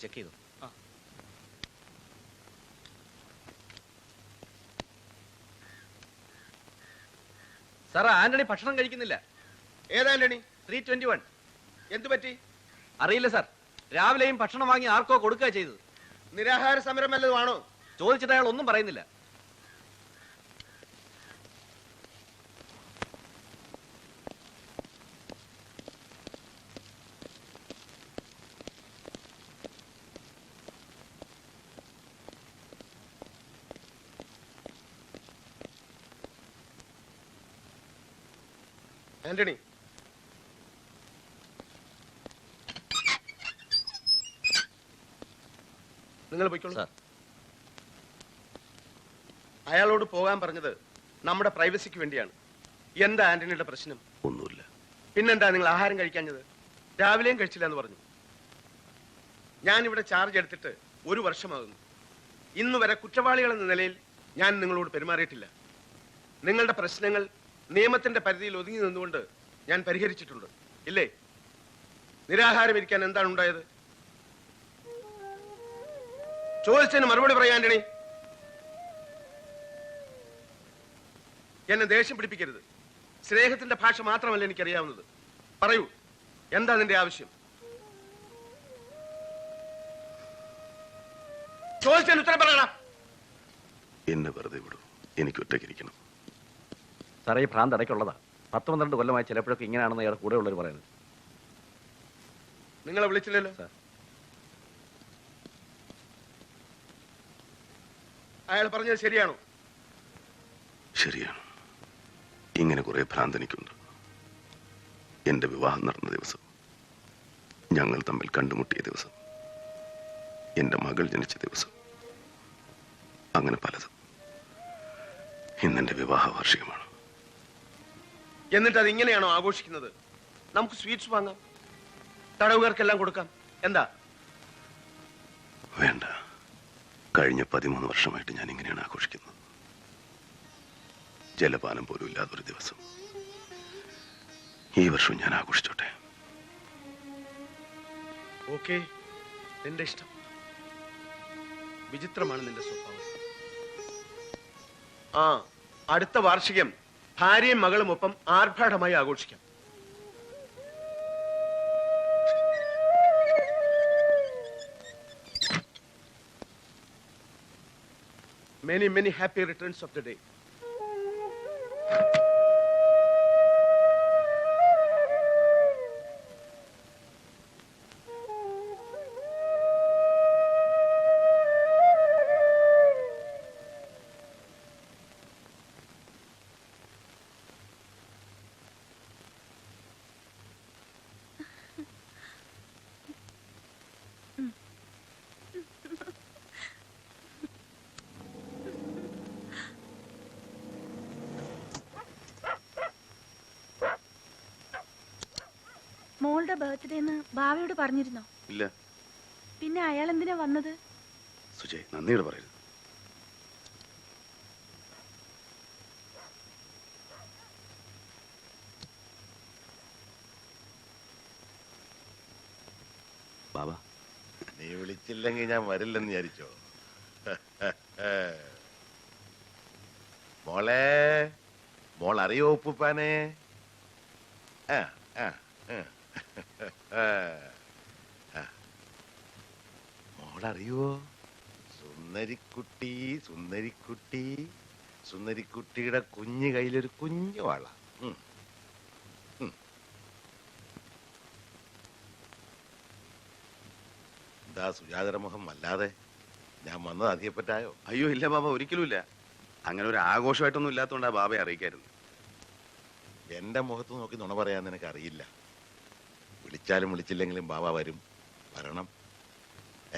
Check ചെയ്തു. Sir, Antony ഭക്ഷണം കഴിക്കുന്നില്ല. ഏതാന്റണി? 321. എന്തു പറ്റി? അറിയില്ല സാർ. രാവിലെയും ഭക്ഷണം വാങ്ങി ആർക്കോ കൊടുക്കുക ചെയ്തത്. നിരാഹാര സമരം വല്ലതുമാണോ? ചോദിച്ചിട്ട് അയാൾ ഒന്നും പറയുന്നില്ല. ആന്റണി, നിങ്ങൾ പോയിക്കോളൂ. അയാളോട് പോകാൻ പറഞ്ഞത് നമ്മുടെ പ്രൈവസിക്ക് വേണ്ടിയാണ്. എന്താ ആന്റണിയുടെ പ്രശ്നം? ഒന്നുമില്ല. പിന്നെന്താ നിങ്ങൾ ആഹാരം കഴിക്കാഞ്ഞത്? രാവിലെയും കഴിച്ചില്ല എന്ന് പറഞ്ഞു. ഞാനിവിടെ ചാർജ് എടുത്തിട്ട് 1 വർഷമാകുന്നു. ഇന്ന് വരെ കുറ്റവാളികൾ എന്ന നിലയിൽ ഞാൻ നിങ്ങളോട് പെരുമാറിയിട്ടില്ല. നിങ്ങളുടെ പ്രശ്നങ്ങൾ നിയമത്തിന്റെ പരിധിയിൽ ഒതുങ്ങി നിന്നുകൊണ്ട് ഞാൻ പരിഹരിച്ചിട്ടുണ്ട്, ഇല്ലേ? നിരാഹാരം ഇരിക്കാൻ എന്താണ് ഉണ്ടായത്? ചോദിച്ചതിന് മറുപടി പറയാൻ ആന്റണി. എന്നെ ദേഷ്യം പിടിപ്പിക്കരുത്. സ്നേഹത്തിന്റെ ഭാഷ മാത്രമല്ല എനിക്കറിയാവുന്നത്. പറയൂ, എന്താ നിന്റെ ആവശ്യം? ചോദിച്ചതിന് ഉത്തരം പറയണം. എന്നെ വെറുതെ വിടൂ, എനിക്ക് ഒറ്റയ്ക്കിരിക്കണം. സാറേ, ഈ ഭ്രാന്ത് ഇടയ്ക്കുള്ളതാ. 10-12 കൊല്ലമായി ചിലപ്പോഴൊക്കെ ഇങ്ങനെയാണെന്ന് അയാൾ കൂടെ ഉള്ളവർ പറയുന്നത്. നിങ്ങളെ വിളിച്ചില്ലല്ലോ സാർ. അയാൾ പറഞ്ഞത് ശരിയാണോ? ശരിയാണ്. ഇങ്ങനെ കുറെ ഭ്രാന്ത് എനിക്കുണ്ട്. എന്റെ വിവാഹം നടന്ന ദിവസം, ഞങ്ങൾ തമ്മിൽ കണ്ടുമുട്ടിയ ദിവസം, എന്റെ മകൾ ജനിച്ച ദിവസം, അങ്ങനെ പലതും. ഇന്നെന്റെ വിവാഹ വാർഷികമാണ്. എന്നിട്ട് അത് ഇങ്ങനെയാണോ ആഘോഷിക്കുന്നത്? നമുക്ക് സ്വീറ്റ്സ് വാങ്ങാം, തടവുകാർക്കെല്ലാം കൊടുക്കാം. എന്താ? വേണ്ട. കഴിഞ്ഞ 13 വർഷമായിട്ട് ഞാൻ ഇങ്ങനെയാണ് ആഘോഷിക്കുന്നത്. ജലപാനം പോലും ഇല്ലാതൊരു ദിവസം. ഈ വർഷം ഞാൻ ആഘോഷിച്ചോട്ടെ. ഓക്കേ, നിന്റെ ഇഷ്ടം. വിചിത്രമാണ് നിന്റെ സ്വഭാവം. അടുത്ത വാർഷികം ഭാര്യയും മകളും ഒപ്പം ആർഭാടമായി ആഘോഷിക്കാം. Many, many happy returns of the day. മോളുടെ ബർത്ത്ഡേന്ന് ബാവയോട് പറഞ്ഞിരുന്നോ? ഇല്ല. പിന്നെ അയാൾ എന്തിനാ വന്നത്? സുജയ്, നന്ദിയോട് പറയരുത്. ബാബ, നീ വിളിച്ചില്ലെങ്കിൽ ഞാൻ വരില്ലെന്ന് വിചാരിച്ചോ? മോളെ, മോൾ അറിയോ ഉപ്പുപ്പാനെ? മോളറിയോ? സുന്ദരിക്കുട്ടി, സുന്ദരിക്കുട്ടി, സുന്ദരിക്കുട്ടിയുടെ കുഞ്ഞു കയ്യിലൊരു കുഞ്ഞു വാള. എന്താ സുജാതയുടെ മുഖം വല്ലാതെ? ഞാൻ വന്നത് അധികപ്പറ്റായോ? അയ്യോ ഇല്ല ബാബ, ഒരിക്കലും ഇല്ല. അങ്ങനെ ഒരു ആഘോഷമായിട്ടൊന്നും ഇല്ലാത്തതുകൊണ്ടാ ബാബയെ അറിയിക്കായിരുന്നു. എന്റെ മുഖത്ത് നോക്കി നുണ പറയാൻ നിനക്ക് അറിയില്ല. വിളിച്ചാലും വിളിച്ചില്ലെങ്കിലും ബാബ വരും, വരണം.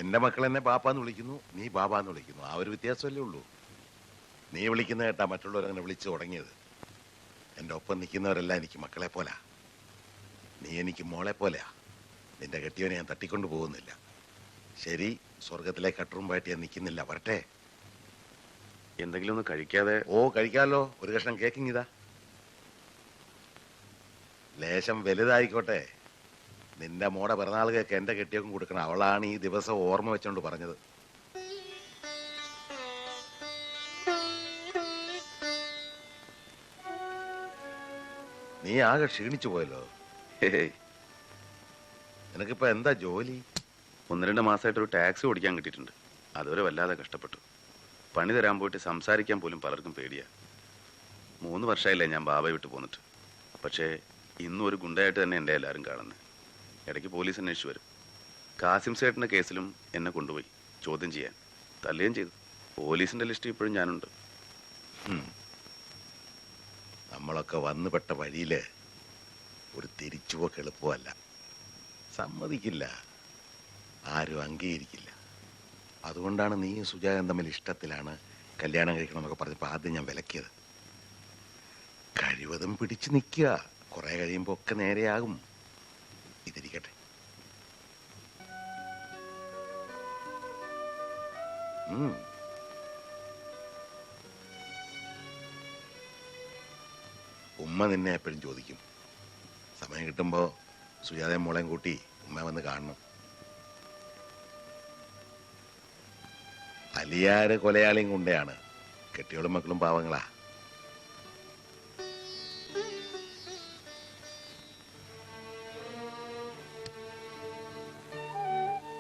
എന്റെ മക്കൾ എന്നെ ബാപ്പാന്ന് വിളിക്കുന്നു, നീ ബാബാന്ന് വിളിക്കുന്നു. ആ ഒരു വ്യത്യാസമല്ലേ ഉള്ളൂ. നീ വിളിക്കുന്ന കേട്ടാ മറ്റുള്ളവരങ്ങനെ വിളിച്ചു തുടങ്ങിയത്. എൻ്റെ ഒപ്പം നിൽക്കുന്നവരെല്ലാം എനിക്ക് മക്കളെ പോലാ. നീ എനിക്ക് മോളെ പോലെയാ. നിന്റെ കെട്ടിയവനെ ഞാൻ തട്ടിക്കൊണ്ടു പോകുന്നില്ല. ശരി, സ്വർഗത്തിലെ കട്ടുറുമ്പായിട്ട് ഞാൻ നിൽക്കുന്നില്ല. വരട്ടെ. എന്തെങ്കിലും ഒന്ന് കഴിക്കാതെ? ഓ, കഴിക്കാമല്ലോ. ഒരു കഷ്ണം കേക്കിങ് ഇതാ. ലേശം വലുതായിക്കോട്ടെ. നിന്റെ മോടെ പിറന്നാൾ കേക്ക് എന്റെ കെട്ടിയൊക്കെ കൊടുക്കണം. അവളാണ് ഈ ദിവസം ഓർമ്മ വെച്ചോണ്ട് പറഞ്ഞത്. നീ ആകെ ക്ഷീണിച്ചു പോയല്ലോ. നിനക്കിപ്പോ എന്താ ജോലി? 1-2 മാസമായിട്ട് ഒരു ടാക്സി ഓടിക്കാൻ കിട്ടിയിട്ടുണ്ട്. അതുവരെ വല്ലാതെ കഷ്ടപ്പെട്ടു. പണി തരാൻ പോയിട്ട് സംസാരിക്കാൻ പോലും പലർക്കും പേടിയാ. 3 വർഷമായില്ലേ ഞാൻ ബാബയെ വിട്ട് പോന്നിട്ട്. പക്ഷേ ഇന്നും ഒരു ഗുണ്ടയായിട്ട് തന്നെ എൻ്റെ എല്ലാവരും കാണുന്നത്. ഇടയ്ക്ക് പോലീസ് അന്വേഷിച്ചു വരും. കാസിം സേട്ടിൻ്റെ കേസിലും എന്നെ കൊണ്ടുപോയി ചോദ്യം ചെയ്യാൻ. തല്ലുകയും ചെയ്തു. പോലീസിൻ്റെ ലിസ്റ്റ് ഇപ്പോഴും ഞാനുണ്ട്. നമ്മളൊക്കെ വന്നുപെട്ട വഴിയില് ഒരു തിരിച്ചുപോക്ക് എളുപ്പമല്ല. സമ്മതിക്കില്ല, ആരും അംഗീകരിക്കില്ല. അതുകൊണ്ടാണ് നീ സുജാതൻ തമ്മിൽ ഇഷ്ടത്തിലാണ്, കല്യാണം കഴിക്കണം എന്നൊക്കെ പറഞ്ഞപ്പോൾ ആദ്യം ഞാൻ വിലക്കിയത്. കഴിവതും പിടിച്ചു നിൽക്കുക, കുറെ കഴിയുമ്പോൾ ഒക്കെ നേരെയാകും. ഇതിരിക്കട്ടെ. ഉമ്മ നിന്നെ എപ്പോഴും ചോദിക്കും. സമയം കിട്ടുമ്പോ സുജാതയും മോളെയും കൂട്ടി ഉമ്മ വന്ന് കാണണം. അലിയാര് കൊലയാളിയും കൊണ്ടയാണ്. കെട്ടിയോളും മക്കളും പാവങ്ങളാ.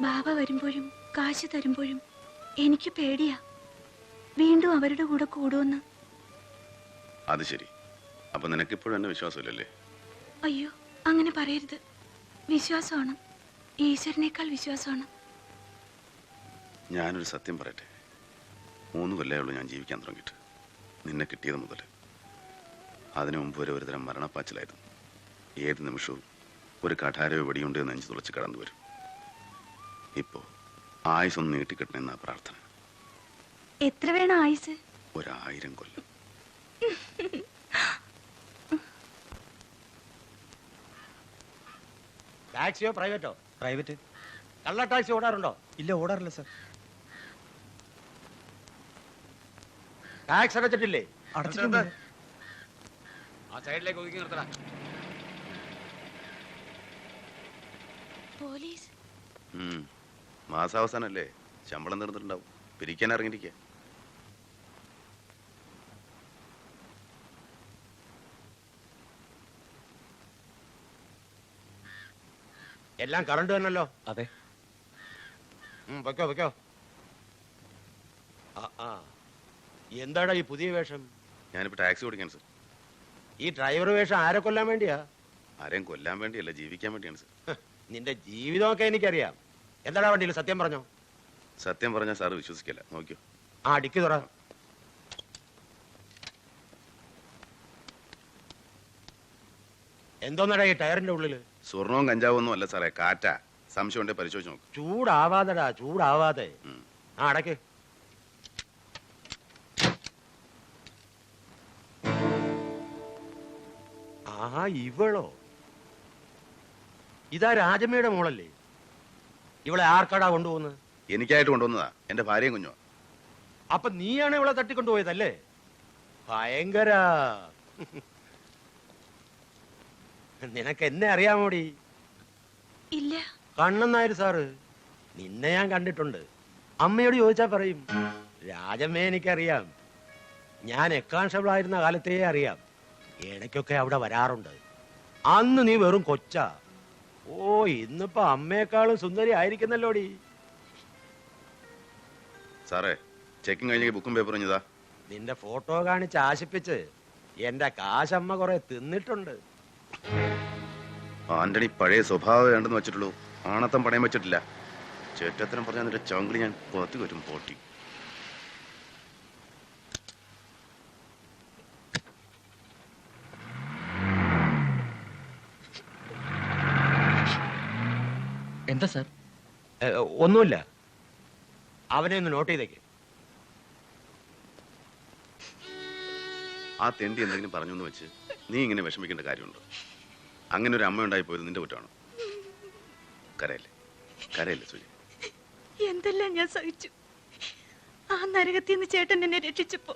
ബാബ വരുമ്പോഴും കാശ് തരുമ്പോഴും എനിക്ക് പേടിയാ, വീണ്ടും അവരുടെ കൂടെ കൂടുമെന്ന്. അത് ശരി. അപ്പൊ നിനക്കിപ്പോഴും എന്നെ വിശ്വാസമില്ലല്ലേ? അയ്യോ, അങ്ങനെ പറയരുത്. വിശ്വാസമാണ്, ഈശ്വരനേക്കാൾ വിശ്വാസമാണ്. ഞാനൊരു സത്യം പറയട്ടെ. 3 കൊല്ലമേ ഉള്ളൂ ഞാൻ ജീവിക്കാൻ തുടങ്ങിയിട്ട്. നിന്നെ കിട്ടിയത് മുതൽ. അതിനു മുമ്പ് വരെ ഒരുതരം മരണപ്പാച്ചിലായിരുന്നു. ഏത് നിമിഷവും ഒരു കഠാരയോ വെടിയുണ്ട് എന്ന് നെഞ്ചു തുളച്ച് കടന്നു വരും. ഇപ്പോ ആയുസൊന്ന് നീട്ടിക്കിട്ടണമെന്നാ പ്രാർത്ഥന. എത്ര വേണം ആയുസ്? 1000 കൊല്ലം. ടാക്സിയോ പ്രൈവറ്റോ? പ്രൈവറ്റ്. കള്ള ടാക്സി ഓടാറുണ്ടോ? ഇല്ല, ഓടാറില്ല സാർ. ടാക്സ് അടച്ചിട്ടില്ലേ? അടച്ചിട്ടുണ്ട്. ആ സൈഡിലേക്ക് ഒതുക്കി നിർത്തടാ. പോലീസ് മാസാവസാനല്ലേ, ശമ്പളം തീർന്നിട്ടുണ്ടാവും. പിരിക്കാൻ ഇറങ്ങിയിരിക്കുക. എല്ലാം കറണ്ട് തന്നല്ലോ. അതെ. വെക്കോ വെക്കോ. എന്താടാ ഈ പുതിയ വേഷം? ഞാനിപ്പോ ടാക്സി ഓടിക്കാൻ സർ. ഈ ഡ്രൈവർ വേഷം ആരെ കൊല്ലാൻ വേണ്ടിയാ? ആരെയും കൊല്ലാൻ വേണ്ടിയല്ല, ജീവിക്കാൻ വേണ്ടിയാണ് സർ. നിന്റെ ജീവിതമൊക്കെ എനിക്കറിയാം. എന്താടാ വണ്ടിയിൽ? സത്യം പറഞ്ഞോ? സത്യം പറഞ്ഞാൽ സാറ് വിശ്വസിക്കില്ല. നോക്കിയോ. ഡിക്കി തുറ. എന്തോന്നടാ ഈ ടയറിന്റെ ഉള്ളില്? സ്വർണവും കഞ്ചാവും ഒന്നും അല്ല സാറേ, കാറ്റാ. സംശയം ഉണ്ടെ പരിശോധിച്ച് നോക്കും. ചൂടാവാതെടാ, ചൂടാവാതെ. അടക്ക്. ഇവളോ? ഇതാ രാജമ്മയുടെ മോളല്ലേ? ഇവളെ ആർക്കാടാ കൊണ്ടുപോകുന്നത്? എനിക്കായിട്ട് കൊണ്ടുവന്നതാ. എന്റെ ഭാര്യയും കുഞ്ഞുവാ. അപ്പൊ നീയാണ് ഇവളെ തട്ടിക്കൊണ്ടുപോയതല്ലേ? ഭയങ്കര. നിനക്ക് എന്നെ അറിയാമോടി? ഇല്ല. കണ്ണൻ നായർ സാറ്. നിന്നെ ഞാൻ കണ്ടിട്ടുണ്ട്. അമ്മയോട് ചോദിച്ചാ പറയും. രാജമ്മയെ എനിക്കറിയാം. ഞാൻ എക്കാൺസ്റ്റബിൾ ആയിരുന്ന കാലത്തേ അറിയാം. ഇടയ്ക്കൊക്കെ അവിടെ വരാറുണ്ട്. അന്ന് നീ വെറും കൊച്ചാ. ഇന്നിപ്പോ അമ്മയെക്കാളും സുന്ദരി ആയിരിക്കുന്നല്ലോടി. സാറേ, ചെക്കിങ് കഴിഞ്ഞ ബുക്കും പേപ്പറും ഇഞ്ഞതാ. നിന്റെ ഫോട്ടോ കാണിച്ച് ആശിപ്പിച്ച് എന്റെ കാശമ്മ കുറെ തിന്നിട്ടുണ്ട്. ആന്റണി പഴയ സ്വഭാവം വേണ്ടെന്ന് വെച്ചിട്ടുള്ളൂ. ആണത്തം പണയം വെച്ചിട്ടില്ല. ചേറ്റത്തരം പറഞ്ഞ നിന്റെ ചങ്കിളി ഞാൻ പുറത്തു വരും പോട്ടി. എന്താ സാർ? ഒന്നുമില്ല. അവനെ ഒന്ന് നോട്ട് ചെയ്തേക്ക്. ആ തെണ്ടി എന്തെങ്കിലും പറഞ്ഞു എന്ന് വെച്ച് നീ ഇങ്ങനെ വിഷമിക്കേണ്ട കാര്യമുണ്ടോ? അങ്ങനെ ഒരു അമ്മ ഉണ്ടായി പോയത് നിന്റെ കുറ്റമാണോ? കരയല്ലേ, കരയല്ലേ സുജി. എന്തെല്ലാം ഞാൻ സഹിച്ചു. ആ നരകത്തിൽ നിന്ന് ചേട്ടൻ എന്നെ രക്ഷിച്ചപ്പോ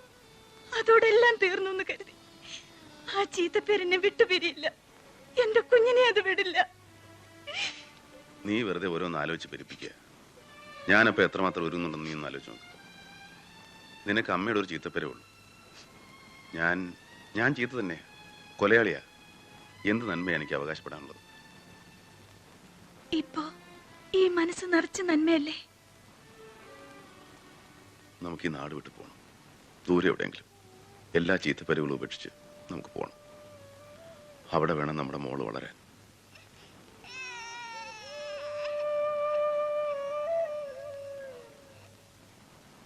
അതോടെല്ലാം തീർന്നു എന്ന് കരുതി. ആ ചീത്തപ്പേരെന്നെ വിട്ടുപിരിയില്ല. എന്റെ കുഞ്ഞിനെ അത് വിടില്ല. നീ വെറുതെ ഓരോന്ന് ആലോചിച്ച് പെരുപ്പിക്കുക. ഞാനപ്പോൾ എത്രമാത്രം ഒരുങ്ങുന്നുണ്ടെന്ന് നീ ഒന്ന് ആലോചിച്ച് നോക്ക്. നിനക്ക് അമ്മയുടെ ഒരു ചീത്തപ്പരേ ഉള്ളൂ. ഞാൻ ചീത്ത തന്നെ, കൊലയാളിയാ. എന്ത് നന്മയാണ് എനിക്ക് അവകാശപ്പെടാനുള്ളത്? ഇപ്പോ ഈ മനസ്സ് നിറച്ച് നന്മയല്ലേ? നമുക്ക് ഈ നാട് വിട്ടു പോകണം, ദൂരെ എവിടെയെങ്കിലും. എല്ലാ ചീത്തപ്പരകളും ഉപേക്ഷിച്ച് നമുക്ക് പോകണം. അവിടെ വേണം നമ്മുടെ മോള് വളരാൻ.